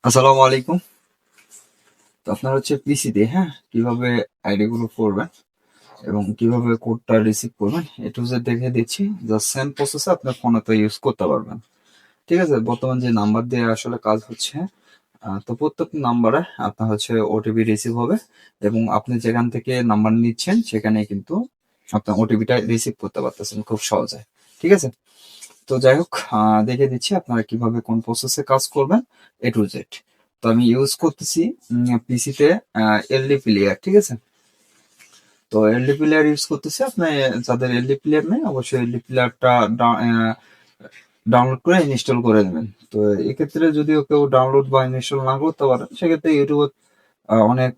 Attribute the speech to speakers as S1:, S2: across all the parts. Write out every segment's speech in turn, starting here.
S1: আসসালামু আলাইকুম। তো আপনার হচ্ছে পিসিতে কিভাবে আইডি গুলো করবেন এবং কিভাবে কোডটা রিসিভ করবেন এ টু জেড দেখে দিচ্ছি। জাস্ট সেম প্রসেসে আপনার ফোনে তো ইউজ করতে পারবেন। ঠিক আছে, বর্তমান যে নাম্বার দিয়ে আসলে কাজ হচ্ছে, তো প্রত্যেক নাম্বারে আপনার হচ্ছে ওটিপি রিসিভ হবে এবং আপনি যেখান থেকে নাম্বার নিচ্ছেন সেখানে কিন্তু আপনার ওটিপিটা রিসিভ করতে পারতেছেন খুব সহজে। ঠিক আছে, তো যাই হোক, দেখে দিচ্ছি আপনারা কিভাবে কোন প্রসেসে কাজ করবেন এ টু জেড। তো আমি ইউজ করতেছি পিসিতে এলডি প্লেয়ার। ঠিক আছে, তো এলডি প্লেয়ার ইউজ করতেছি। আপনি যাদের এলডি প্লেয়ার নেই অবশ্যই এলডি প্লেয়ারটা ডাউনলোড করে ইনস্টল করে নেবেন। তো এক্ষেত্রে যদিও কেউ ডাউনলোড বা ইনস্টল না করতে পারেন, সেক্ষেত্রে ইউটিউবে অনেক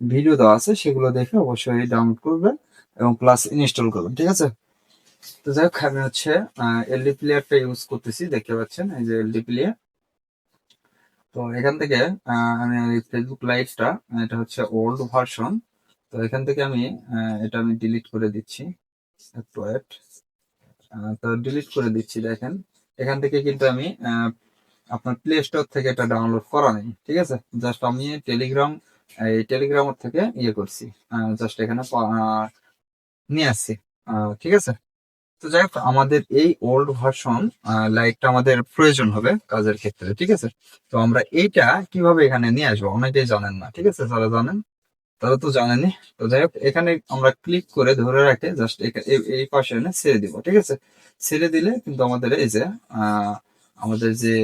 S1: ভিডিও দেওয়া আছে, সেগুলো দেখে অবশ্যই ডাউনলোড করবেন এবং প্লাস ইনস্টল করবেন। ঠিক আছে, তো যাই হোক, আমি হচ্ছে এলডি প্লেয়ারটা ইউজ করতেছি, দেখতে পাচ্ছেন এই যে এলডি প্লেয়ার। তো এখান থেকে আমি ফেসবুক লাইভটা, এটা হচ্ছে ওল্ড ভার্সন। তো এখান থেকে আমি এটা আমি ডিলিট করে দিচ্ছি, একটু ওয়েট। তো ডিলিট করে দিচ্ছি, দেখেন এখান থেকে কিন্তু আমি আপনার প্লে স্টোর থেকে এটা ডাউনলোড করা নেই। ঠিক আছে, জাস্ট আমি টেলিগ্রামের থেকে ইয়ে করছি, জাস্ট এখানে নিয়ে আসছি। ঠিক আছে, তো যাই হোক, আমাদের এই ওল্ড ভার্সন লাইটটা আমাদের প্রয়োজন হবে কাজের ক্ষেত্রে। ঠিক আছে, তো আমরা এইটা কিভাবে এখানে নিয়ে আসবো অনেকেই জানেন না। ঠিক আছে, যারা জানেন তারা তো জানেনই। তো যাই হোক, এখানে আমরা ক্লিক করে ধরে রাখে জাস্ট এই পাশে এনে ছেড়ে দিব। ঠিক আছে, ছেড়ে দিলে কিন্তু আমাদের এই যে আমাদের যে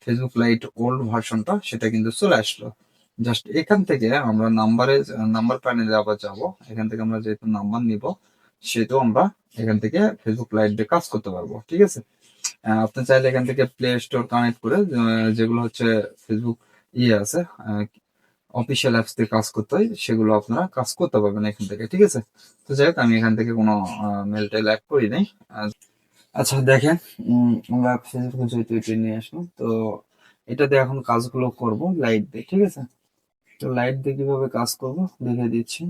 S1: ফেসবুক লাইট ওল্ড ভার্সনটা সেটা কিন্তু চলে আসলো। জাস্ট এখান থেকে আমরা নাম্বার প্যানেলে আবার যাব। এখান থেকে আমরা যেহেতু নাম্বার নিব, সেহেতু আমরা এখান থেকে ফেসবুক লাইট দিয়ে কাজ করতে পারবো। ঠিক আছে, আপনি চাইলে এখান থেকে প্লে স্টোর কানেক্ট করে যেগুলো হচ্ছে ফেসবুক ইয়ে আছে, অফিসিয়াল অ্যাপস দিয়ে কাজ করতে হয়, সেগুলো আপনারা কাজ করতে পারবেন এখান থেকে। ঠিক আছে, তো যাই হোক, আমি এখান থেকে কোনো মেল টেল অ্যাড করি নাই। আচ্ছা দেখেন, আমরা ফেসবুকে যেহেতু এটা নিয়ে আসলাম, তো এটা দিয়ে এখন কাজগুলো করব লাইট দিয়ে। ঠিক আছে, তো লাইট দিয়ে কিভাবে কাজ করব দেখে দিচ্ছি।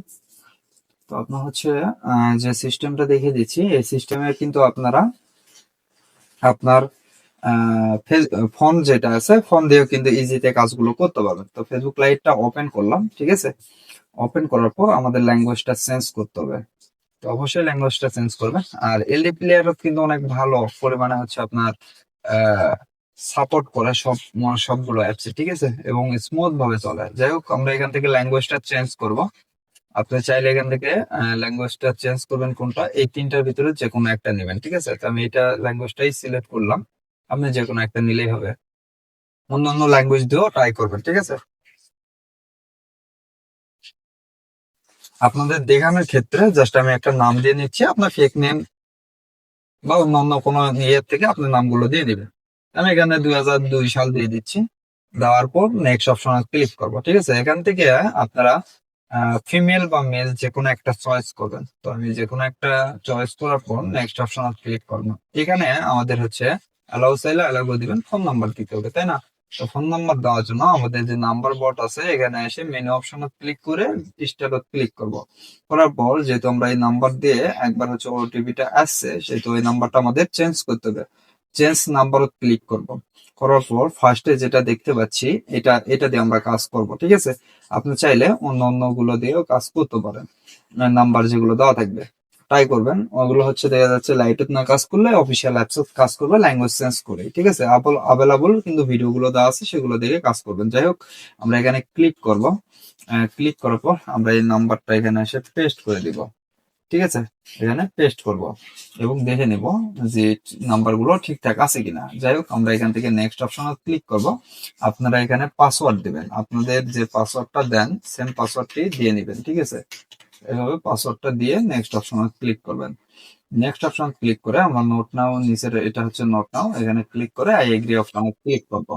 S1: তো আপনার হচ্ছে যে সিস্টেমটা দেখে দিচ্ছি, এই সিস্টেমে কিন্তু আপনারা আপনার ফোন যেটা আছে, ফোন দিয়েও কিন্তু ইজিতে কাজগুলো করতে পারবেন। তো ফেসবুক লাইটটা ওপেন করলাম। ঠিক আছে, ওপেন করার পর আমাদের ল্যাঙ্গুয়েজটা চেঞ্জ করতে হবে। তো অবশ্যই ল্যাঙ্গুয়েজটা চেঞ্জ করবেন। আর এলডি প্লেয়ার কিন্তু অনেক ভালো পরিমাণে হচ্ছে আপনার সাপোর্ট করে সবগুলো অ্যাপসে। ঠিক আছে, এবং স্মুথ ভাবে চলে। যাই হোক, আমরা এখান থেকে ল্যাঙ্গুয়েজটা চেঞ্জ করব। আপনি চাইলে এখান থেকে ল্যাঙ্গুয়েজটা চেঞ্জ করবেন কোনটা, এই তিনটার ভিতরে যে কোনো একটা নেবেন। ঠিক আছে, তো আমি এটা ল্যাঙ্গুয়েজটাই সিলেক্ট করলাম। আপনি যে কোনো একটা নিলেই হবে, অন্য অন্য ল্যাঙ্গুয়েজ দিয়েও ট্রাই করবেন। ঠিক আছে, আপনাদের দেখানোর ক্ষেত্রে জাস্ট আমি একটা নাম দিয়ে নিচ্ছি, আপনার ফেক নেম বা অন্য অন্য কোনো ইয়ের থেকে আপনি নামগুলো দিয়ে দিবেন। আমি এখানে 2002 সাল দিয়ে দিচ্ছি। দেওয়ার পর নেক্সট অপশনে ক্লিক করব। ঠিক আছে, এখান থেকে আপনারা ফিমেল বা মেল যে কোনো একটা চয়েস করবেন। তো আমি যে কোনো একটা চয়েস করার পর নেক্সট অপশনে ক্লিক করব। এখানে আমাদের হচ্ছে অ্যালাউ চাইলে অ্যালাউ করে দিবেন, ফোন নাম্বার দিতে হবে, তাই না? তো ফোন নাম্বার দেওয়ার জন্য আমাদের যে নাম্বার বট আছে, এখানে এসে মেনু অপশনে ক্লিক করে স্টার্ট ক্লিক করব। করার পর যেহেতু আমরা এই নাম্বার দিয়ে একবার হচ্ছে ওটিপিটা আসছে, সেহেতু ওই নাম্বারটা আমাদের চেঞ্জ করতে হবে। চেঞ্জ নাম্বার ক্লিক করব। করার পর ফার্স্টে যেটা দেখতে পাচ্ছি, এটা এটা দিয়ে আমরা কাজ করব। ঠিক আছে, আপনি চাইলে অন্য অন্য গুলো দিয়েও কাজ করতে পারেন। নাম্বার যেগুলো দেওয়া থাকবে ট্রাই করবেন, ওগুলো হচ্ছে দেখা যাচ্ছে লাইটে না কাজ করলে অফিসিয়াল অ্যাপস কাজ করবে ল্যাঙ্গুয়েজ চেঞ্জ করে। ঠিক আছে, অ্যাভেলেবল কিন্তু ভিডিওগুলো দেওয়া আছে, সেগুলো দেখে কাজ করবেন। যাই হোক, আমরা এখানে ক্লিক করব। ক্লিক করার পর আমরা এই নাম্বারটা এখানে এসে পেস্ট করে দিব। ঠিক আছে, এখানে পেস্ট করব এবং দেখে নেব যে নাম্বারগুলো ঠিকঠাক আছে কিনা। যাই হোক, আমরা এখান থেকে নেক্সট অপশনে ক্লিক করব। আপনারা এখানে পাসওয়ার্ড দিবেন, আপনাদের যে পাসওয়ার্ডটা দেন সেম পাসওয়ার্ডটি দিয়ে নেবেন। ঠিক আছে, এভাবে পাসওয়ার্ডটা দিয়ে নেক্সট অপশনে ক্লিক করবেন। নেক্সট অপশন ক্লিক করে আমরা নোট নাও, নিচের এটা হচ্ছে নোট নাও, এখানে ক্লিক করে আই এগ্রি অপশনে ক্লিক করব।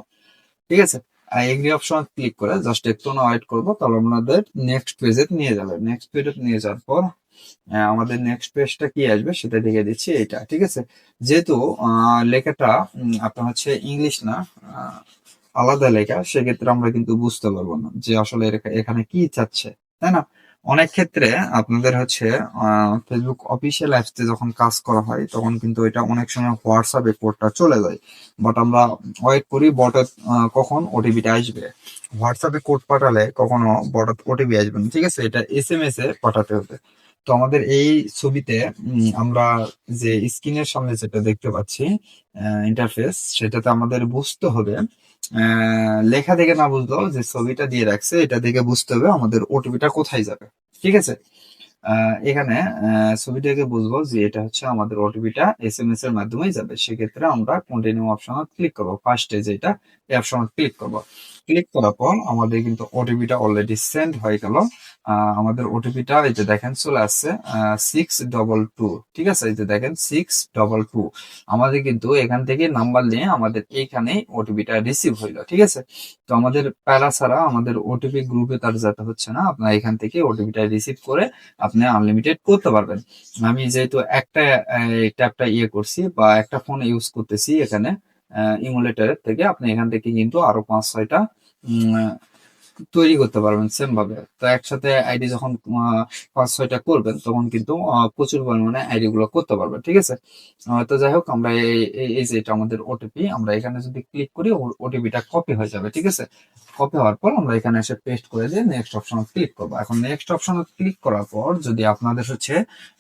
S1: ঠিক আছে, আই এগ্রি অপশন ক্লিক করে জাস্ট একটু না ওয়েট করবো, তাহলে আমাদের নেক্সট পেজে নিয়ে যাবে। নেক্সট পেজে নিয়ে যাওয়ার পর আমাদের নেক্সট পেজটা কি আসবে সেটা দেখে দিচ্ছি। এটা ঠিক আছে, যেহেতু লেখাটা আপনার হচ্ছে ইংলিশ না, আলাদা লেখা, সেক্ষেত্রে আমরা কিন্তু বুঝতে পারবো না যে আসলে এখানে কি চাচ্ছে, তাই না? অনেক ক্ষেত্রে আপনাদের হচ্ছে ফেসবুক অফিসিয়াল অ্যাপসে যখন কাজ করা হয় তখন কিন্তু এটা অনেক সময় হোয়াটসঅ্যাপে কোডটা চলে যায়, বাট আমরা ওয়েট করি বটের কখন ওটিপিটা আসবে। হোয়াটসঅ্যাপে কোড পাঠালে কখনো বটের ওটিপি আসবে না, ঠিক আছে, এটা এসএমএস এ পাঠাতে হবে। তো আমাদের এই ছবিতে আমরা যে স্ক্রিনের সামনে যেটা দেখতে পাচ্ছি ইন্টারফেস, সেটাতে আমাদের বুঝতে হবে, লেখা দেখে না বুঝলেও যে ছবিটা দিয়ে রাখছে এটা দেখে বুঝতে হবে আমাদের ওটিপিটা কোথায় যাবে, ঠিক আছে। এখানে ছবিটাকে বুঝবো যে এটা হচ্ছে আমাদের ওটিপিটা এসএমএস এর মাধ্যমেই যাবে, সেক্ষেত্রে আমরা কন্টিনিউ অপশনে ক্লিক করবো, ফার্স্টে যেটা এই অপশনে ক্লিক করবো। ক্লিক করার পর আমাদের কিন্তু ওটিপিটা অলরেডি সেন্ড হয়ে গেল। আমাদের ওটিপিটা এই যে দেখেন চলে আসছে 622, ঠিক আছে, এই যে দেখেন 622। আমাদের কিন্তু এখান থেকে নাম্বার নিয়ে আমাদের এইখানে ওটিপিটা রিসিভ হইলো, ঠিক আছে। তো আমাদের প্যারা ছাড়া আমাদের ওটিপি গ্রুপে তার যেতে হচ্ছে না, আপনার এখান থেকে ওটিপিটা রিসিভ করে আপনি আনলিমিটেড করতে পারবেন। আমি যেহেতু একটা ট্যাবটা ইয়ে করছি বা একটা ফোন ইউজ করতেছি এখানে ইমুলেটরের থেকে, আপনি এখান থেকে কিন্তু আরো 5-6টা তৈরি করতে পারবেন সেম ভাবে। তো একসাথে আইডি যখন 5-6টা করবেন তখন কিন্তু প্রচুর পরিমাণে আইডি গুলো করতে পারবেন, ঠিক আছে। তো যাই হোক, আমরা এই যে এটা আমাদের ওটিপি, আমরা এখানে যদি ক্লিক করি ওটিপিটা কপি হয়ে যাবে, ঠিক আছে। কপি হওয়ার পর আমরা এখানে এসে পেস্ট করে দিয়ে নেক্সট অপশনে ক্লিক করবো। এখন নেক্সট অপশনে ক্লিক করার পর যদি আপনাদের হচ্ছে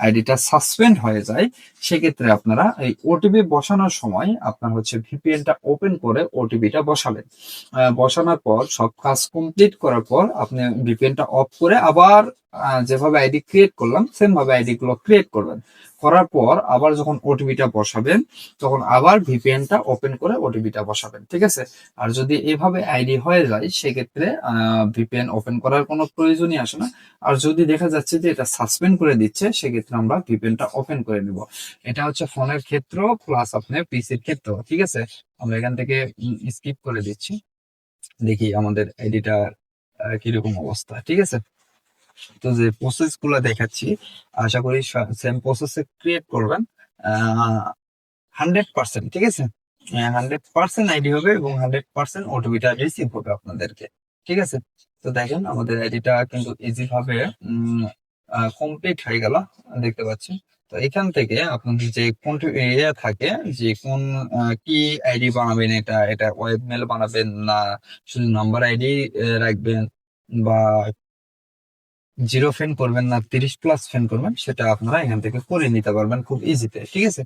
S1: আইডিটা সাসপেন্ড হয়ে যায়, সেক্ষেত্রে আপনারা এই ওটিপি বসানোর সময় আপনার হচ্ছে ভিপিএনটা ওপেন করে ওটিপিটা বসাবেন। বসানোর পর সব কাজ কমপ্লিট করার পর আপনি ভিপিএনটা অফ করে আবার যেভাবে আইডি ক্রিয়েট করলাম সেম ভাবে আইডি গুলো ক্রিয়েট করবেন। করার পর আবার যখন ওটিপিটা বসাবেন তখন আবার ভিপিএনটা ওপেন করে ওটিপিটা বসাবেন, ঠিক আছে। আর যদি এভাবে আইডি হয়ে যায় সেক্ষেত্রে ভিপিএন ওপেন করার কোনো প্রয়োজনই আসে না। আর যদি দেখা যাচ্ছে যে এটা সাসপেন্ড করে দিচ্ছে সেক্ষেত্রে আমরা ভিপিএনটা ওপেন করে নিব। এটা হচ্ছে ফোনের ক্ষেত্র প্লাস আপনার পিসির ক্ষেত্র, ঠিক আছে। আমরা এখান থেকে স্কিপ করে দিচ্ছি, দেখি আমাদের এডিটার কিরকম অবস্থা, ঠিক আছে। তো যে প্রসেস গুলো দেখাচ্ছি আশা করি সেম প্রসেসে ক্রিয়েট করবেন 100%, ঠিক আছে। 100% আইডি হবে এবং 100% ওটিপিটা রিসিভ হবে আপনাদেরকে, ঠিক আছে। তো দেখেন আমাদের আইডিটা কিন্তু ইজি ভাবে কমপ্লিট হয়ে গেল, দেখতে পাচ্ছি। তো এখান থেকে আপনাদের যে কোন এরিয়া থাকে যে কোন কি আইডি বানাবেন, এটা এটা ওয়েব মেল বানাবেন না শুধু নাম্বার আইডি রাখবেন, বা 0 ফেন করবেন না 30+ ফেন করবেন, সেটা আপনারা এখান থেকে করে নিতে পারবেন খুব ইজিতে, ঠিক আছে।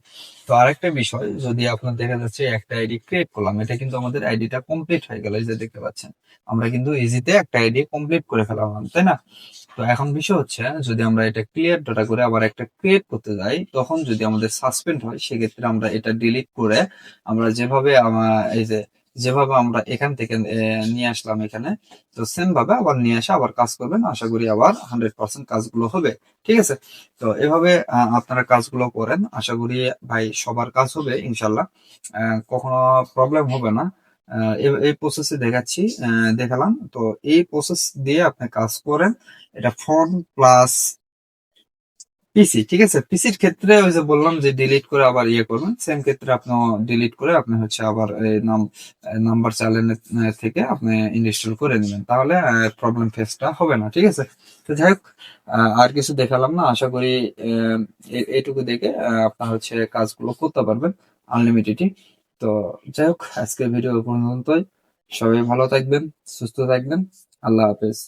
S1: তো আরেকটা বিষয়, যদি আপনার দেখা যাচ্ছে একটা আইডি ক্রিয়েট করলাম, এটা কিন্তু আমাদের আইডিটা কমপ্লিট হয়ে গেল, এই যে দেখতে পাচ্ছেন আমরা কিন্তু ইজিতে একটা আইডি কমপ্লিট করে ফেলাম, তাই না। তো এখন বিষয় হচ্ছে যদি আমরা এটা ক্লিয়ার ডাটা করে আবার একটা ক্রিয়েট করতে যাই, তখন যদি আমাদের সাসপেন্ড হয় সেক্ষেত্রে আমরা এটা ডিলিট করে আমরা যেভাবে এই যে যেভাবে আমরা এখান থেকে নিয়ে আসলাম এখানে, তো সেম ভাবে আবার নিয়ে এসে আবার কাজ করবেন, আশা করি আবার 100% কাজগুলো হবে, ঠিক আছে। তো এভাবে আপনারা কাজগুলো করেন, আশা করি ভাই সবার কাজ হবে ইনশাল্লাহ, কখনো প্রবলেম হবে না। এই প্রসেসে দেখাচ্ছি, দেখালাম তো, এই প্রসেস দিয়ে আপনি কাজ করেন। এটা ফোন প্লাস পিসি, ঠিক আছে। পিসির ক্ষেত্রে ওই যে বললাম যে ডিলিট করে আবার ইয়ে করবেন, সেম ক্ষেত্রে আপনি ডিলিট করে আপনি হচ্ছে আবার নাম্বার চ্যানেলের থেকে আপনি ইনস্টল করে নেবেন, তাহলে প্রবলেম ফেসটা হবে না, ঠিক আছে। তো যাই হোক, আর কিছু দেখালাম না, আশা করি এইটুকু দেখে আপনার হচ্ছে কাজগুলো করতে পারবেন আনলিমিটেডই। তো যাই হোক, আজকের ভিডিও পর্যন্তই। সবাই ভালো থাকবেন, সুস্থ থাকবেন, আল্লাহ হাফেজ।